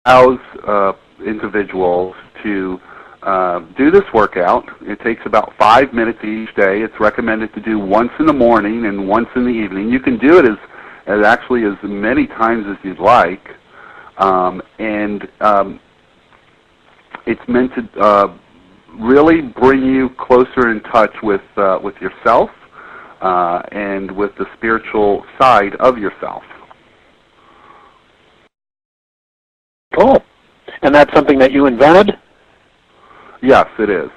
allows individuals to do this workout. It takes about 5 minutes each day. It's recommended to do once in the morning and once in the evening. You can do it actually as many times as you'd like, it's meant to really bring you closer in touch with yourself and with the spiritual side of yourself. Cool. And that's something that you invented? Yes, it is.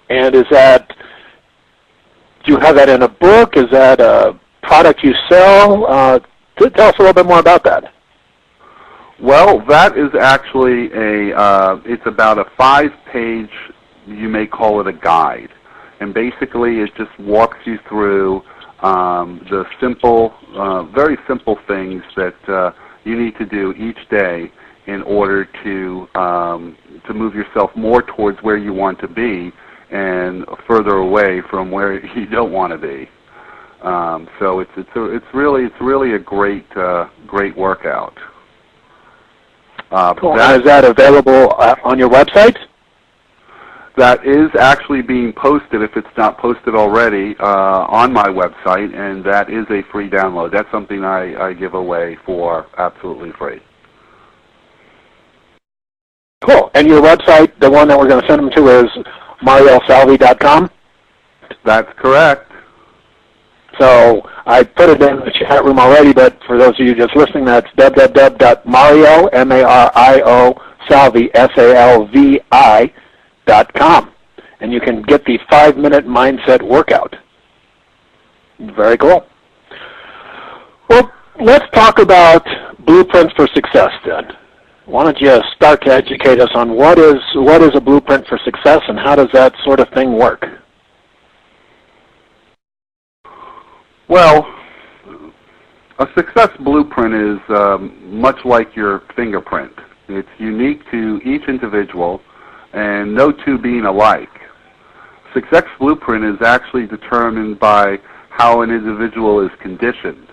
And do you have that in a book? Is that a product you sell? Tell us a little bit more about that. Well, that is actually it's about a 5-page, you may call it a guide. And basically it just walks you through the simple, very simple things that you need to do each day in order to move yourself more towards where you want to be and further away from where you don't want to be. So it's really a great workout. Cool. Is that available on your website? That is actually being posted, if it's not posted already, on my website, and that is a free download. That's something I give away for absolutely free. Cool. And your website, the one that we're going to send them to, is marielsalvi.com? That's correct. So I put it in the chat room already, but for those of you just listening, that's www.mario, M-A-R-I-O, Salvi, S-A-L-V-I.com. And you can get the 5-minute mindset workout. Very cool. Well, let's talk about blueprints for success then. Why don't you start to educate us on what is a blueprint for success and how does that sort of thing work? Well, a success blueprint is much like your fingerprint. It's unique to each individual and no two being alike. Success blueprint is actually determined by how an individual is conditioned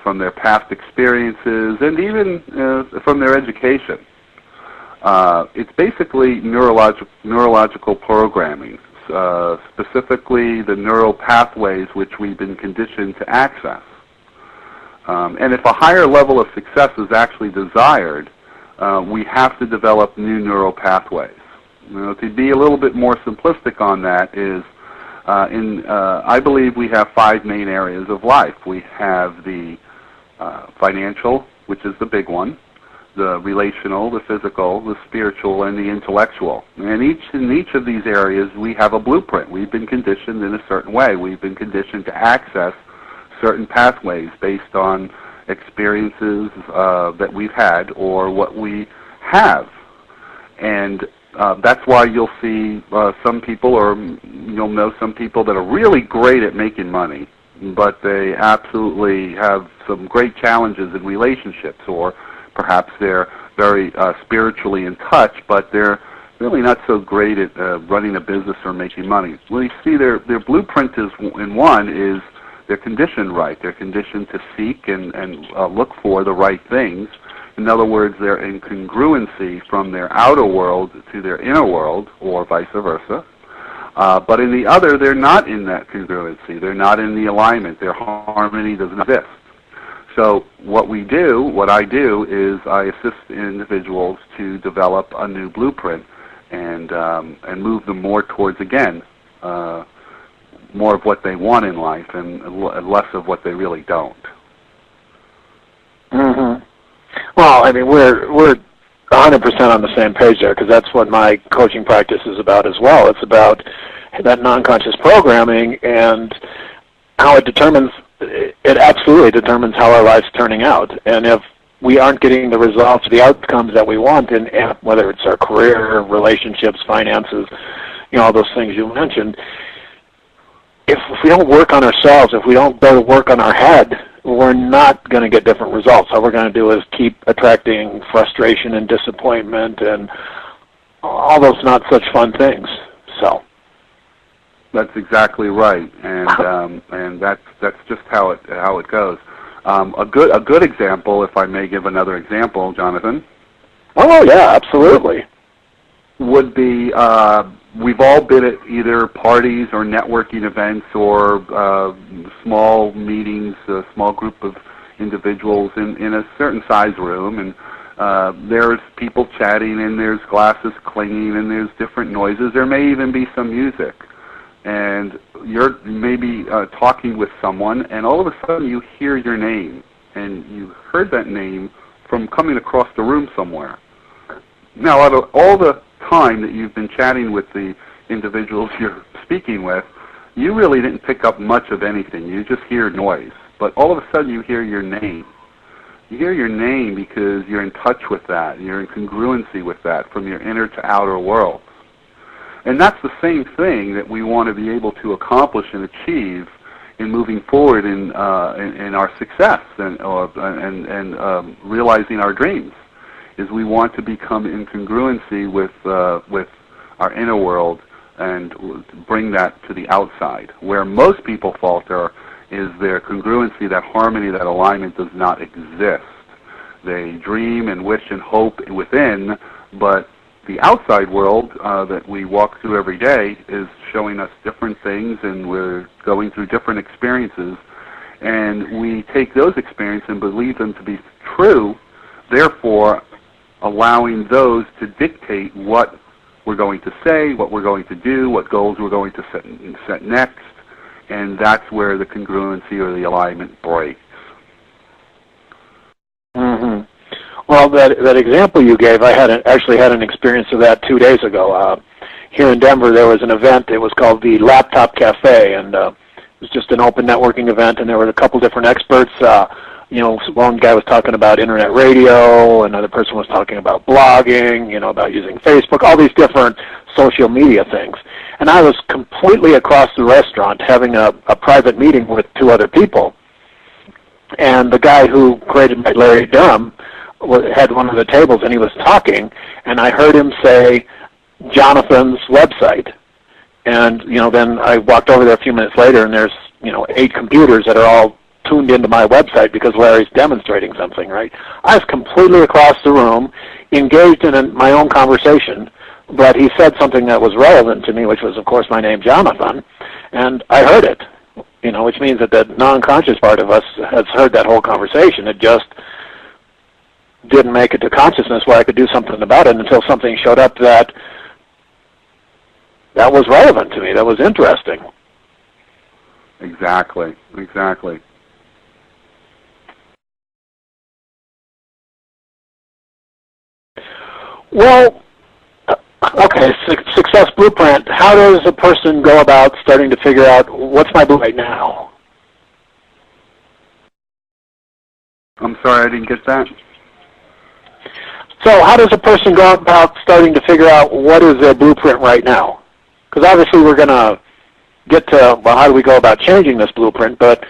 from their past experiences and even from their education. It's basically neurological programming, specifically the neural pathways which we've been conditioned to access. And if a higher level of success is actually desired, we have to develop new neural pathways. To be a little bit more simplistic on that is, I believe we have 5 main areas of life. We have the financial, which is the big one, the relational, the physical, the spiritual, and the intellectual. And in each of these areas, we have a blueprint. We've been conditioned in a certain way. We've been conditioned to access certain pathways based on experiences that we've had or what we have. And that's why you'll see some people, or you'll know some people that are really great at making money, but they absolutely have some great challenges in relationships, or perhaps they're very spiritually in touch, but they're really not so great at running a business or making money. Well, you see their blueprint is, in one, is they're conditioned right. They're conditioned to seek and look for the right things. In other words, they're in congruency from their outer world to their inner world, or vice versa. But in the other, they're not in that congruency. They're not in the alignment. Their harmony does not exist. So what I do is I assist individuals to develop a new blueprint and move them more towards, again, more of what they want in life and less of what they really don't. Mm-hmm. Well, I mean, we're 100% on the same page there, because that's what my coaching practice is about as well. It's about that non-conscious programming and how it absolutely determines how our life's turning out. And if we aren't getting the results, the outcomes that we want, in whether it's our career, relationships, finances, all those things you mentioned, if we don't work on ourselves, if we don't go to work on our head, we're not going to get different results. All we're going to do is keep attracting frustration and disappointment and all those not such fun things. So that's exactly right, and that's just how it goes. A good example, if I may give another example, Jonathan. Oh yeah, absolutely. Would be we've all been at either parties or networking events or small meetings, a small group of individuals in a certain size room, and there's people chatting, and there's glasses clanging, and there's different noises. There may even be some music. And you're maybe talking with someone, and all of a sudden you hear your name, and you heard that name from coming across the room somewhere. Now, out of all the time that you've been chatting with the individuals you're speaking with, you really didn't pick up much of anything. You just hear noise. But all of a sudden you hear your name. You hear your name because you're in touch with that. You're in congruency with that from your inner to outer world. And that's the same thing that we want to be able to accomplish and achieve in moving forward in our success and realizing our dreams. Is we want to become in congruency with our inner world and bring that to the outside. Where most people falter is their congruency, that harmony, that alignment does not exist. They dream and wish and hope within, but the outside world that we walk through every day is showing us different things, and we're going through different experiences, and we take those experiences and believe them to be true, therefore allowing those to dictate what we're going to say, what we're going to do, what goals we're going to set next, and that's where the congruency or the alignment breaks. Mm-hmm. Well, that example you gave, I actually had an experience of that 2 days ago. Here in Denver, there was an event. It was called the Laptop Cafe, and it was just an open networking event, and there were a couple different experts. One guy was talking about internet radio, another person was talking about blogging, about using Facebook, all these different social media things. And I was completely across the restaurant having a private meeting with two other people. And the guy who created Larry Durham had one of the tables, and he was talking, and I heard him say Jonathan's website. And, then I walked over there a few minutes later, and there's, 8 computers that are all tuned into my website because Larry's demonstrating something, right? I was completely across the room, engaged in my own conversation, but he said something that was relevant to me, which was, of course, my name, Jonathan, and I heard it, which means that the non-conscious part of us has heard that whole conversation. It just didn't make it to consciousness where I could do something about it until something showed up that was relevant to me, that was interesting. Exactly. Well, okay, Success Blueprint, how does a person go about starting to figure out what's my blue right now? I'm sorry, I didn't get that. So how does a person go about starting to figure out what is their blueprint right now? Because obviously we're going to get to, how do we go about changing this blueprint, but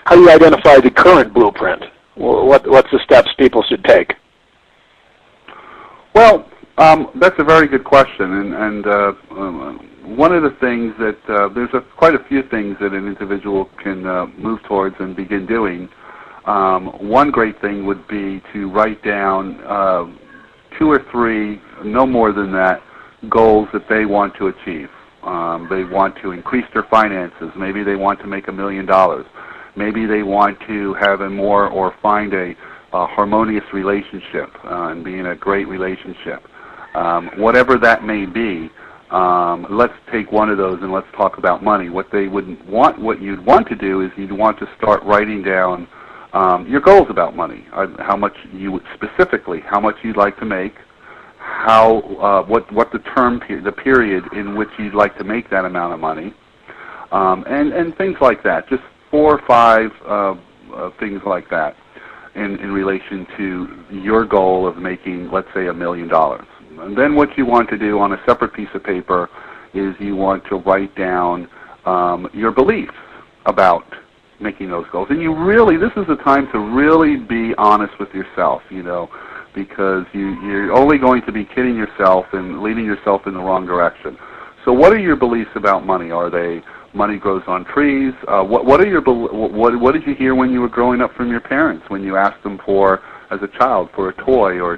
how do you identify the current blueprint? What's the steps people should take? Well, that's a very good question, and one of the things that there's quite a few things that an individual can move towards and begin doing. One great thing would be to write down 2 or 3, no more than that, goals that they want to achieve. They want to increase their finances. Maybe they want to make $1 million. Maybe they want to have find a harmonious relationship and be in a great relationship. Whatever that may be, let's take one of those and let's talk about money. What you'd want to do is you'd want to start writing down your goals about money. How much how much you'd like to make, what the period in which you'd like to make that amount of money, and things like that. Just 4 or 5 things like that in relation to your goal of making, let's say, $1 million. And then what you want to do on a separate piece of paper is you want to write down your beliefs about making those goals. And this is the time to really be honest with yourself, because you're only going to be kidding yourself and leading yourself in the wrong direction. So what are your beliefs about money? Are they money grows on trees. What did you hear when you were growing up from your parents when you asked them for, as a child, for a toy or a